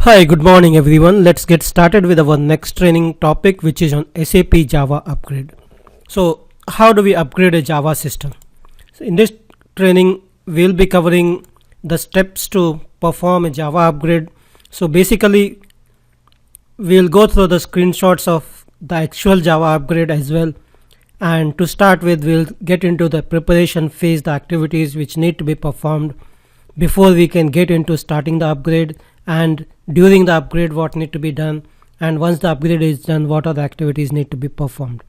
Hi, good morning everyone. Let's get started with our next training topic, which is on SAP Java upgrade. So how do we upgrade a Java system? So in this training we'll be covering the steps to perform a Java upgrade. So basically we'll go through the screenshots of the actual Java upgrade as well, and to start with we'll get into the preparation phase, the activities which need to be performed before we can get into starting the upgrade, and during the upgrade what need to be done, and once the upgrade is done what are the activities need to be performed.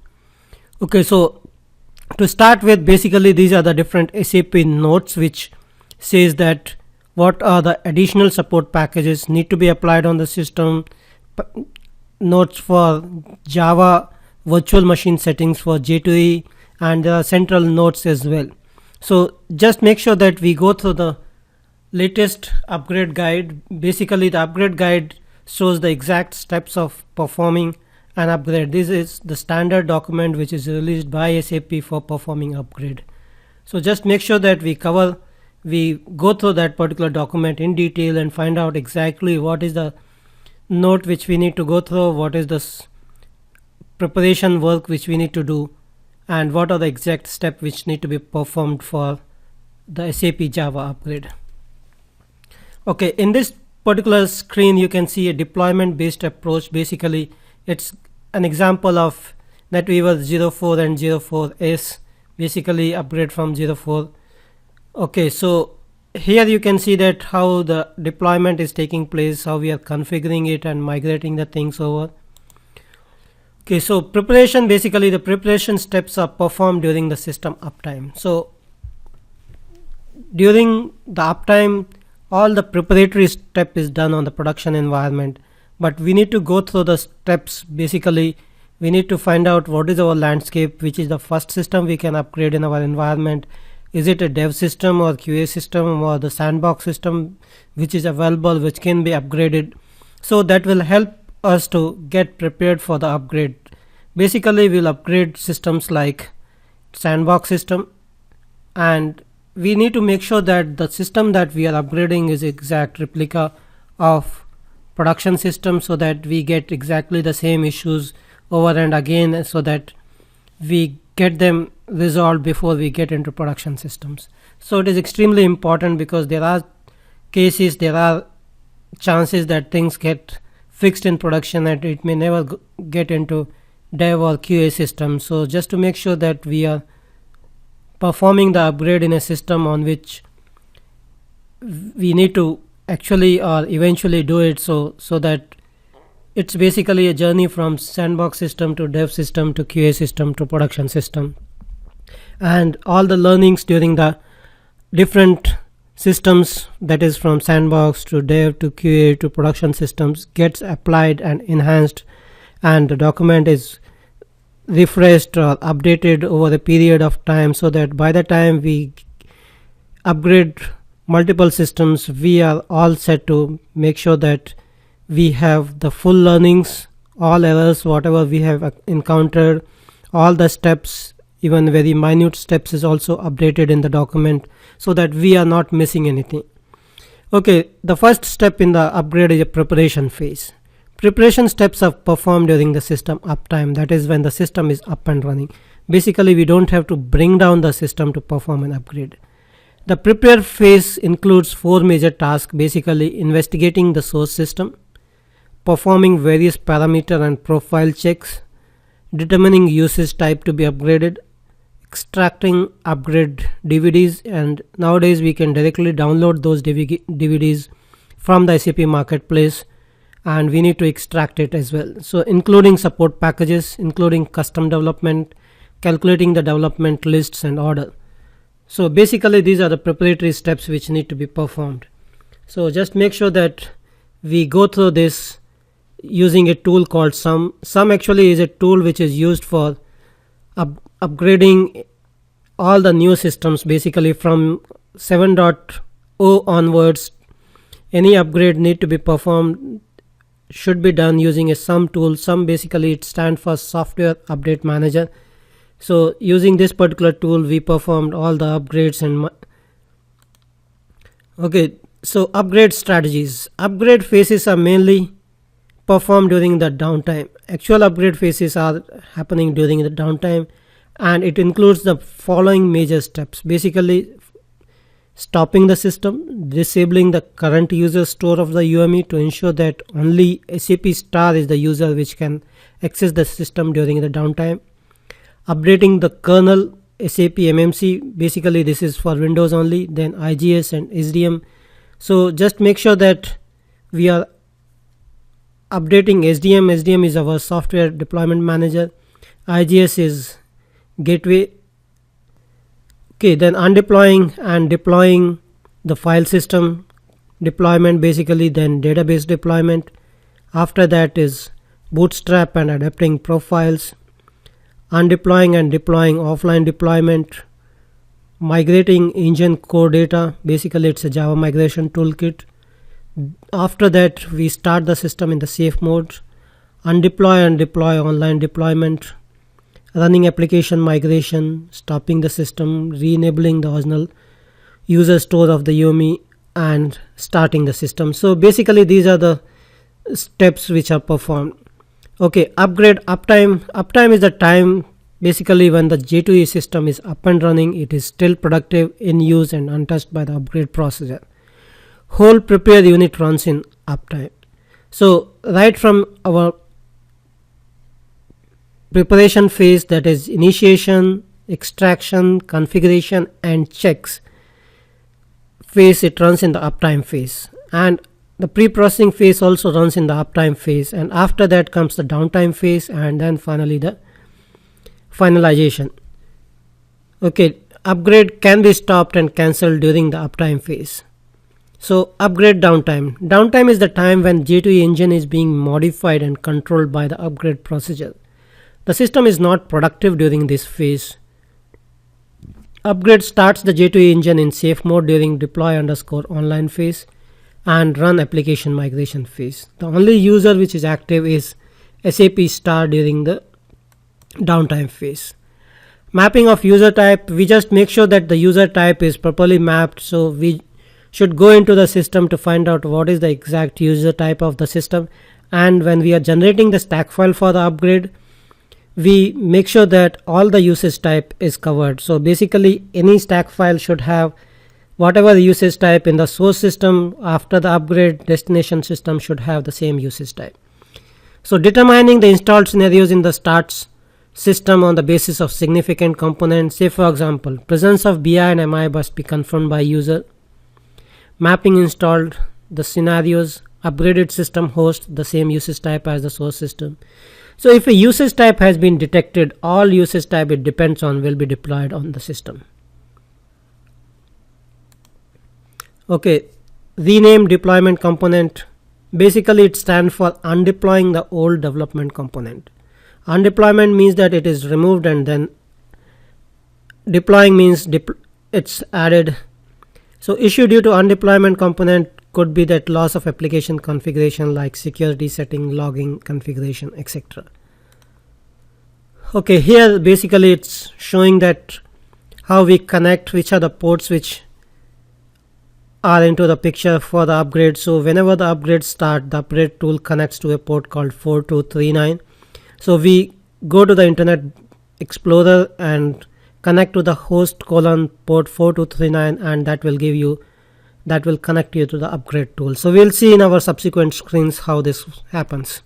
Okay, so to start with, basically these are the different SAP notes which says that what are the additional support packages need to be applied on the system, notes for Java virtual machine settings for J2E, and there are central notes as well. So just make sure that we go through the latest upgrade guide. Basically the upgrade guide shows the exact steps of performing an upgrade. This is the standard document which is released by SAP for performing upgrade. So just make sure that we go through that particular document in detail and find out exactly what is the note which we need to go through, what is the preparation work which we need to do, and what are the exact steps which need to be performed for the SAP Java upgrade. Okay, in this particular screen you can see a deployment based approach. Basically it's an example of NetWeaver 04 and 04S, basically upgrade from 04. Okay, so here you can see that how the deployment is taking place, how we are configuring it and migrating the things over. Okay, so preparation, basically the preparation steps are performed during the system uptime. So during the uptime all the preparatory step is done on the production environment, but we need to go through the steps. Basically we need to find out what is our landscape, which is the first system we can upgrade in our environment. Is it a dev system or QA system or the sandbox system which is available, which can be upgraded? So that will help us to get prepared for the upgrade. Basically we'll upgrade systems like sandbox system, and we need to make sure that the system that we are upgrading is exact replica of production system, so that we get exactly the same issues over and again, so that we get them resolved before we get into production systems. So it is extremely important because there are cases, there are chances that things get fixed in production and it may never get into dev or QA system. So just to make sure that we are performing the upgrade in a system on which we need to actually or eventually do it, so that it's basically a journey from sandbox system to dev system to QA system to production system, and all the learnings during the different systems, that is from sandbox to dev to QA to production systems, gets applied and enhanced, and the document is refreshed or updated over a period of time, so that by the time we upgrade multiple systems we are all set to make sure that we have the full learnings, all errors whatever we have encountered, all the steps, even very minute steps is also updated in the document, so that we are not missing anything. Okay, the first step in the upgrade is a preparation phase. Preparation steps are performed during the system uptime, that is when the system is up and running. Basically we don't have to bring down the system to perform an upgrade. The prepare phase includes 4 major tasks, basically investigating the source system, performing various parameter and profile checks, determining usage type to be upgraded, extracting upgrade DVDs, and nowadays we can directly download those DVDs from the SAP marketplace, and we need to extract it as well. So including support packages, including custom development, calculating the development lists and order. So basically these are the preparatory steps which need to be performed. So just make sure that we go through this using a tool called Sum. Sum actually is a tool which is used for upgrading all the new systems. Basically from 7.0 onwards, any upgrade need to be performed should be done using a Sum tool. Sum basically it stands for Software Update Manager. So using this particular tool we performed all the upgrades. And okay, So upgrade strategies. Upgrade phases are mainly performed during the downtime. Actual upgrade phases are happening during the downtime, and it includes the following major steps. Basically, stopping the system, disabling the current user store of the UME to ensure that only SAP star is the user which can access the system during the downtime. Updating the kernel SAP MMC, basically this is for Windows only, then IGS and SDM. So just make sure that we are updating SDM. SDM is our software deployment manager. IGS is gateway. Okay, then undeploying and deploying the file system deployment, basically then database deployment. After that is bootstrap and adapting profiles, undeploying and deploying offline deployment, migrating engine core data, basically it's a Java migration toolkit. After that we start the system in the safe mode, undeploy and deploy online deployment, running application migration, stopping the system, re-enabling the original user store of the UME, and starting the system. So basically these are the steps which are performed. Okay, upgrade uptime. Uptime is the time basically when the J2E system is up and running, it is still productive, in use and untouched by the upgrade procedure. Whole prepare unit runs in uptime. So right from our preparation phase, that is initiation, extraction, configuration and checks phase, it runs in the uptime phase, and the pre-processing phase also runs in the uptime phase, and after that comes the downtime phase, and then finally the finalization. Okay, upgrade can be stopped and cancelled during the uptime phase. So upgrade downtime. Downtime is the time when J2E engine is being modified and controlled by the upgrade procedure. The system is not productive during this phase. Upgrade starts the J2E engine in safe mode during deploy_online phase and run application migration phase. The only user which is active is SAP star during the downtime phase. Mapping of user type. We just make sure that the user type is properly mapped. So we should go into the system to find out what is the exact user type of the system, and when we are generating the stack file for the upgrade, we make sure that all the usage type is covered. So basically any stack file should have whatever the usage type in the source system. After the upgrade, destination system should have the same usage type. So determining the installed scenarios in the starts system on the basis of significant components. Say for example, presence of BI and MI must be confirmed by user. Mapping installed the scenarios. Upgraded system host the same usage type as the source system. So if a usage type has been detected, all usage type it depends on will be deployed on the system. Okay, rename deployment component. Basically it stands for undeploying the old development component. Undeployment means that it is removed, and then deploying means it's added. So issue due to undeployment component could be that loss of application configuration like security setting, logging, configuration, etc. Okay, here basically it's showing that how we connect, which are the ports which are into the picture for the upgrade. So whenever the upgrade start, the upgrade tool connects to a port called 4239. So we go to the Internet Explorer and connect to the host port 4239, and that will connect you to the upgrade tool. So we'll see in our subsequent screens how this happens.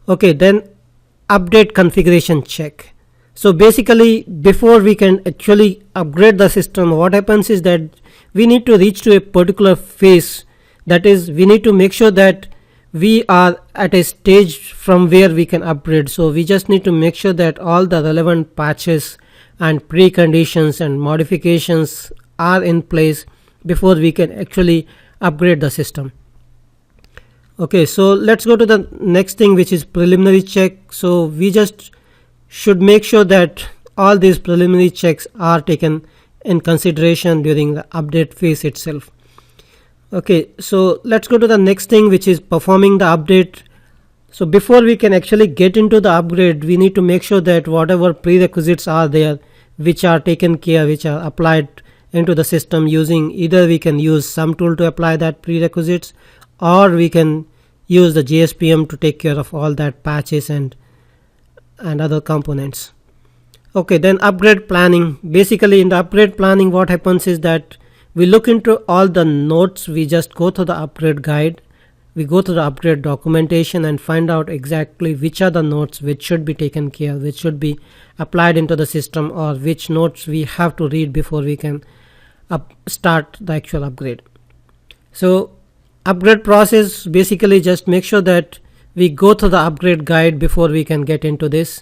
Okay, then update configuration check. So basically before we can actually upgrade the system, what happens is that we need to reach to a particular phase. That is, we need to make sure that we are at a stage from where we can upgrade. So we just need to make sure that all the relevant patches and preconditions and modifications are in place before we can actually upgrade the system. Okay, so let's go to the next thing, which is preliminary check. So we just should make sure that all these preliminary checks are taken in consideration during the update phase itself. Okay, so let's go to the next thing, which is performing the update. So before we can actually get into the upgrade, we need to make sure that whatever prerequisites are there, which are taken care, which are applied into the system using either we can use some tool to apply that prerequisites, or we can use the JSPM to take care of all that patches and other components. Okay, then upgrade planning. Basically in the upgrade planning, what happens is that we look into all the notes. We just go through the upgrade guide, we go through the upgrade documentation and find out exactly which are the notes which should be taken care, which should be applied into the system, or which notes we have to read before we can start the actual upgrade. So upgrade process, basically just make sure that we go through the upgrade guide before we can get into this.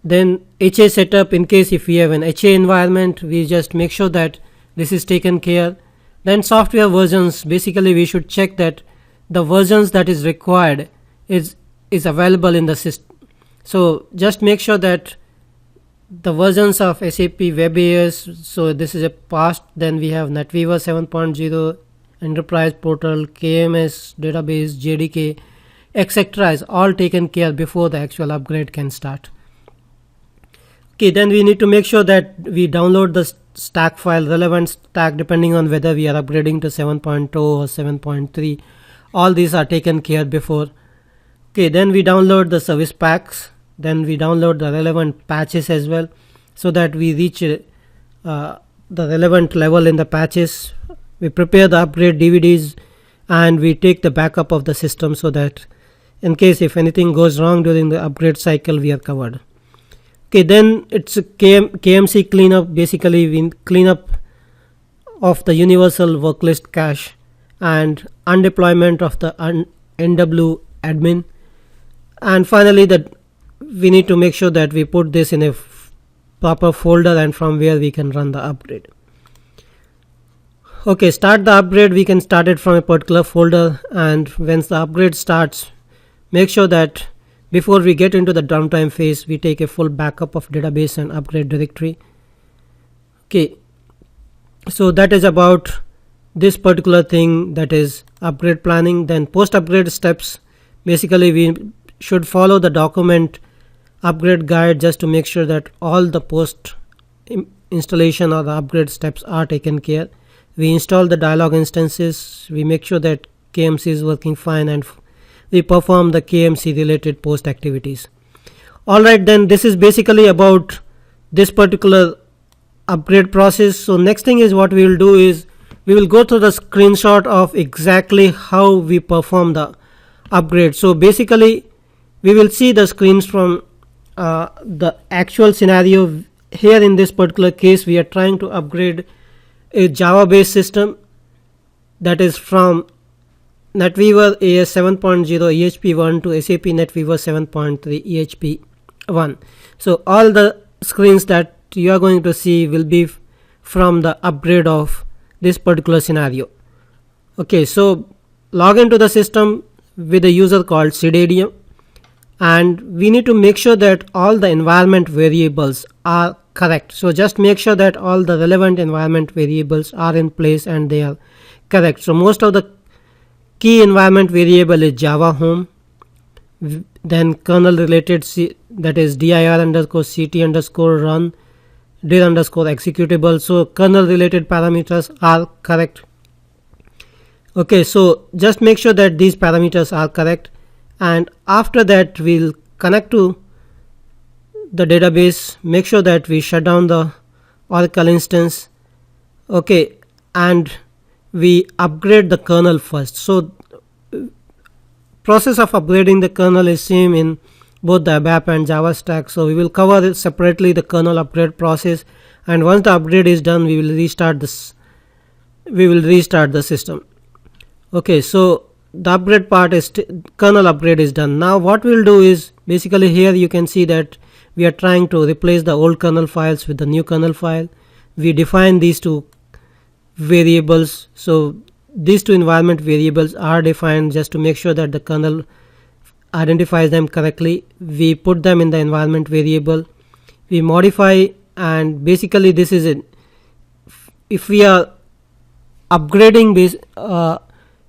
Then HA setup, in case if we have an HA environment, we just make sure that this is taken care. Then software versions, basically we should check that the versions that is required is available in the system. So just make sure that the versions of SAP WebAS, so this is a past, then we have NetWeaver 7.0, Enterprise Portal, KMS, Database, JDK, etc. is all taken care before the actual upgrade can start. Okay, then we need to make sure that we download the stack file, relevant stack, depending on whether we are upgrading to 7.0 or 7.3. All these are taken care before. Okay, then we download the service packs, then we download the relevant patches as well, so that we reach the relevant level in the patches. We prepare the upgrade DVDs and we take the backup of the system, so that in case if anything goes wrong during the upgrade cycle, we are covered. Okay, then it's a KMC cleanup. Basically we clean up of the universal worklist cache and undeployment of the NW admin, and finally that we need to make sure that we put this in a proper folder and from where we can run the upgrade. Okay, start the upgrade. We can start it from a particular folder, and once the upgrade starts, make sure that before we get into the downtime phase, we take a full backup of database and upgrade directory. Okay, so that is about this particular thing, that is upgrade planning. Then post upgrade steps, basically we should follow the document upgrade guide just to make sure that all the post installation or the upgrade steps are taken care. We install the dialog instances, we make sure that KMC is working fine, and we perform the KMC related post activities. Alright, then this is basically about this particular upgrade process. So next thing is what we will do is we will go through the screenshot of exactly how we perform the upgrade. So basically we will see the screens from the actual scenario. Here in this particular case, we are trying to upgrade a Java based system, that is from NetWeaver AS 7.0 EHP1 to SAP NetWeaver 7.3 EHP1. So all the screens that you are going to see will be from the upgrade of this particular scenario. Okay, so log into the system with a user called cdadm, and we need to make sure that all the environment variables are correct. So just make sure that all the relevant environment variables are in place and they are correct. So most of the key environment variable is Java home, then kernel related that is dir underscore ct underscore run, dir underscore executable. So kernel related parameters are correct. Okay, so just make sure that these parameters are correct, and after that we'll connect to the database. Make sure that we shut down the Oracle instance. Okay, and we upgrade the kernel first. So process of upgrading the kernel is same in both the ABAP and Java stack. So we will cover it separately, the kernel upgrade process, and once the upgrade is done, we will restart this. We will restart the system. Okay, so the upgrade part is kernel upgrade is done. Now what we'll do is basically here you can see that we are trying to replace the old kernel files with the new kernel file. We define these two variables. So these two environment variables are defined just to make sure that the kernel identifies them correctly. We put them in the environment variable, we modify, and basically this is it. If we are upgrading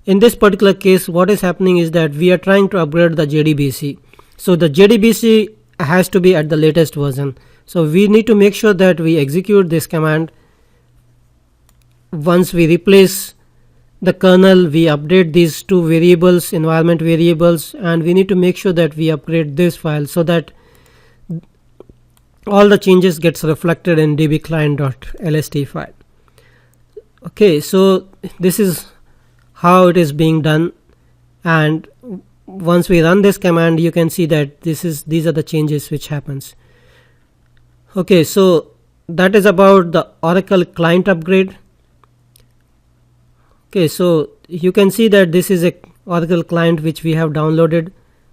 in this particular case, what is happening is that we are trying to upgrade the JDBC. So the JDBC has to be at the latest version. So we need to make sure that we execute this command once we replace the kernel, we update these two variables, environment variables, and we need to make sure that we upgrade this file so that all the changes gets reflected in dbclient.lst file. Okay, so this is how it is being done, and once we run this command, you can see that these are the changes which happens. Okay, so that is about the Oracle client upgrade. Okay, so you can see that this is a Oracle client which we have downloaded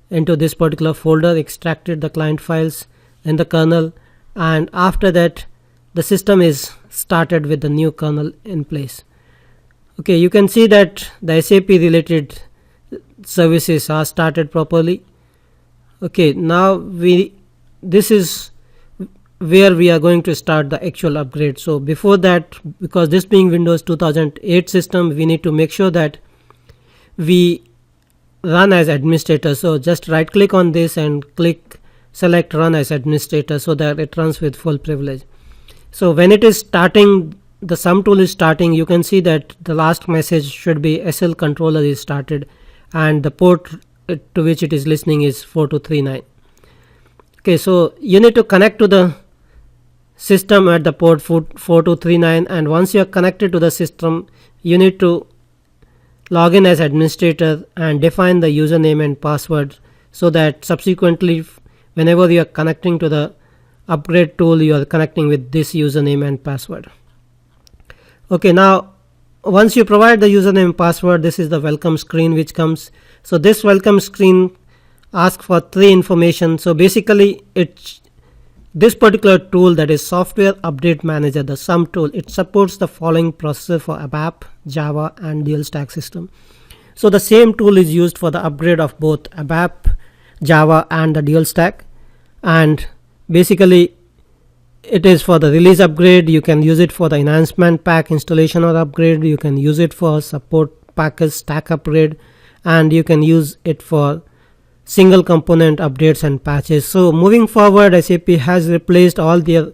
into this particular folder, extracted the client files in the kernel, and after that the system is started with the new kernel in place. Okay, you can see that the SAP related services are started properly. Okay, now this is where we are going to start the actual upgrade. So before that, because this being Windows 2008 system, we need to make sure that we run as administrator. So just right click on this and select run as administrator so that it runs with full privilege. So when it is starting, the sum tool is starting, you can see that the last message should be SL controller is started and the port to which it is listening is 4239. Okay, so you need to connect to the system at the port 4239, and once you are connected to the system, you need to log in as administrator and define the username and password so that subsequently whenever you are connecting to the upgrade tool, you are connecting with this username and password. Okay, now once you provide the username and password, this is the welcome screen which comes. So this welcome screen asks for three information. So basically this particular tool, that is Software Update Manager, the SUM tool, it supports the following processor for ABAP, Java and dual stack system. So the same tool is used for the upgrade of both ABAP, Java and the dual stack, and basically it is for the release upgrade. You can use it for the enhancement pack installation or upgrade, you can use it for support package stack upgrade, and you can use it for single component updates and patches. So moving forward, SAP has replaced all their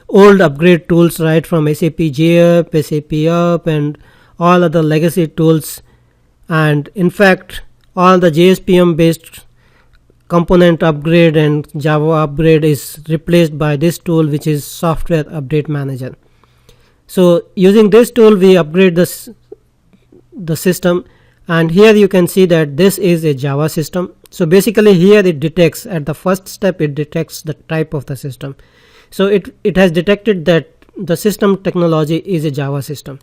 old upgrade tools, right from SAP JUp, SAP Up and all other legacy tools, and in fact all the JSPM based component upgrade and Java upgrade is replaced by this tool, which is Software Update Manager. So using this tool we upgrade the system, and here you can see that this is a Java system. So basically here it detects, at the first step it detects the type of the system. So it has detected that the system technology is a Java system.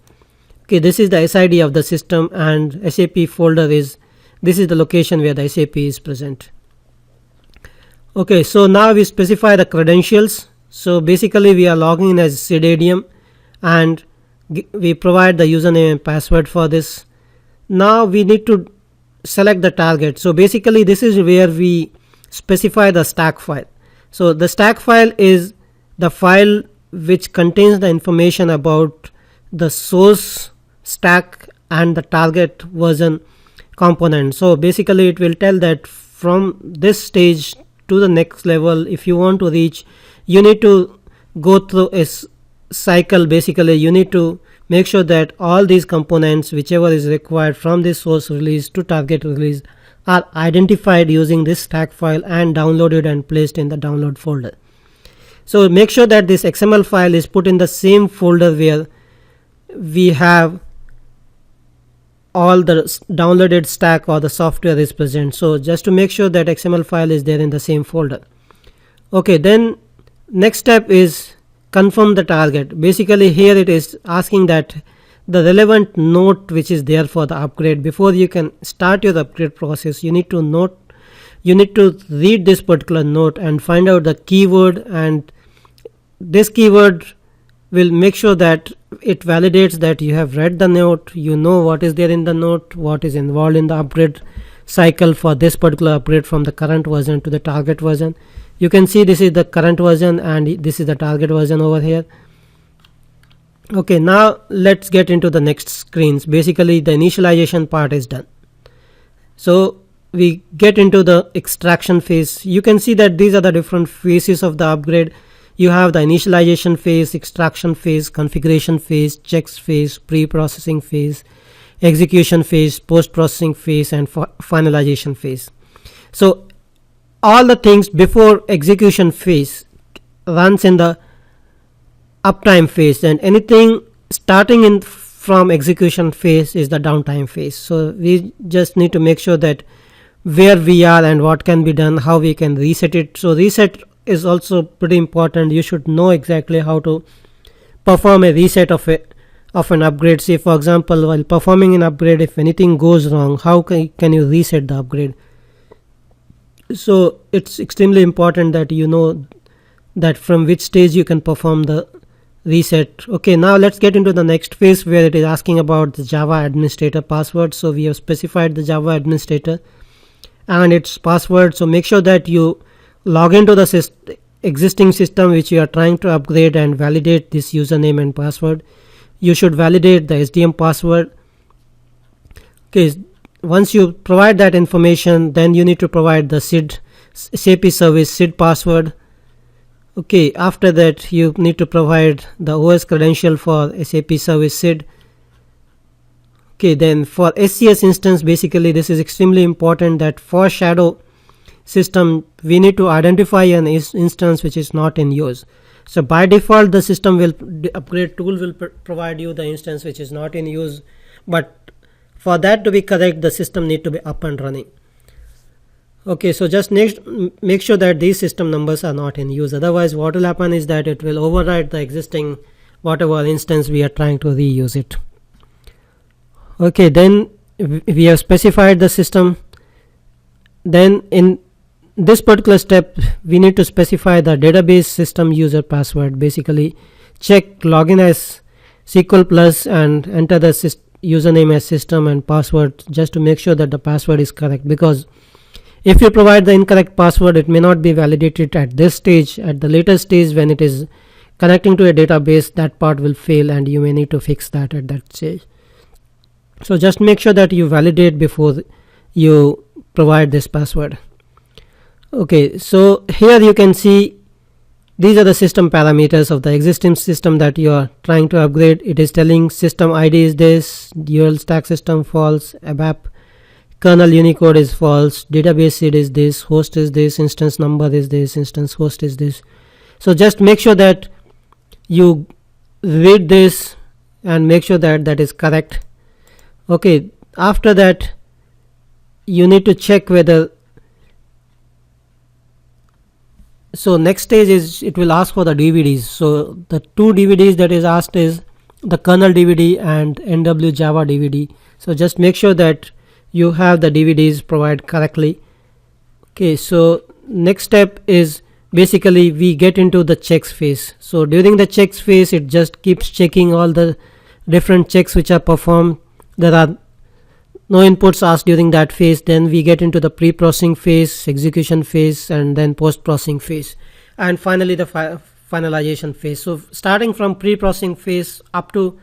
Okay, this is the SID of the system, and SAP folder this is the location where the SAP is present. Okay, so now we specify the credentials. So basically we are logging in as Cdadium and we provide the username and password for this. Now we need to select the target. So basically this is where we specify the stack file. So the stack file is the file which contains the information about the source stack and the target version component. So basically it will tell that from this stage to the next level, if you want to reach, you need to go through a cycle. Basically you need to make sure that all these components, whichever is required from this source release to target release, are identified using this stack file and downloaded and placed in the download folder. So make sure that this XML file is put in the same folder where we have all the downloaded stack or the software is present. So just to make sure that XML file is there in the same folder. Okay, then next step is confirm the target. Basically here it is asking that the relevant note which is there for the upgrade. Before you can start your upgrade process, you need to read this particular note and find out the keyword, and this keyword will make sure that it validates that you have read the note, you know what is there in the note, what is involved in the upgrade cycle for this particular upgrade from the current version to the target version. You can see this is the current version and this is the target version over here. Okay, now let's get into the next screens. Basically the initialization part is done. So we get into the extraction phase. You can see that these are the different phases of the upgrade. You have the initialization phase, extraction phase, configuration phase, checks phase, pre-processing phase, execution phase, post-processing phase, and finalization phase. So all the things before execution phase runs in the uptime phase, and anything starting in from execution phase is the downtime phase. So we just need to make sure that where we are and what can be done, how we can reset it. So reset is also pretty important. You should know exactly how to perform a reset of an upgrade. Say for example, while performing an upgrade, if anything goes wrong, how can you reset the upgrade? So it's extremely important that you know that from which stage you can perform the reset. Okay, now let's get into the next phase where it is asking about the Java administrator password. So we have specified the Java administrator and its password. So make sure that you log into the existing system which you are trying to upgrade and validate this username and password. You should validate the SDM password. Okay, once you provide that information, then you need to provide the SAP service SID password. Okay, after that you need to provide the OS credential for SAP service SID. Okay, then for SCS instance, basically this is extremely important that for shadow system we need to identify an instance which is not in use. So by default the system will upgrade tool will provide you the instance which is not in use, but for that to be correct the system need to be up and running. Okay, so just next make sure that these system numbers are not in use, otherwise what will happen is that it will override the existing whatever instance we are trying to reuse it. Okay, then we have specified the system. Then in this particular step we need to specify the database system user password. Basically check login as SQL plus and enter the username as system and password just to make sure that the password is correct, because if you provide the incorrect password it may not be validated at this stage. At the later stage when it is connecting to a database, that part will fail and you may need to fix that at that stage. So just make sure that you validate before you provide this password. Okay, so here you can see these are the system parameters of the existing system that you are trying to upgrade. It is telling system ID is this, dual stack system false, ABAP kernel Unicode is false, database seed is this, host is this, instance number is this, instance host is this. So just make sure that you read this and make sure that that is correct. Okay, after that you need to check whether, so next stage is it will ask for the DVDs. So the two DVDs that is asked is the kernel DVD and NW Java DVD. So just make sure that you have the DVDs provided correctly. Okay, so next step is basically we get into the checks phase. So during the checks phase it just keeps checking all the different checks which are performed. There are no inputs asked during that phase. Then we get into the pre-processing phase, execution phase, and then post-processing phase, and finally the finalization phase. So starting from pre-processing phase up to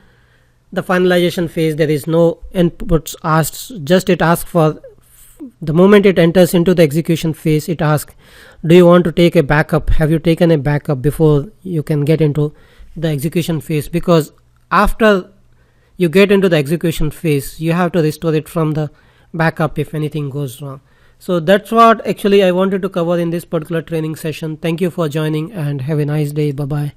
the finalization phase there is no inputs asked, just it asks for the moment it enters into the execution phase. It asks, do you want to take a backup, have you taken a backup before you can get into the execution phase, because after you get into the execution phase you have to restore it from the backup if anything goes wrong. So that's what actually I wanted to cover in this particular training session. Thank you for joining and have a nice day. Bye bye.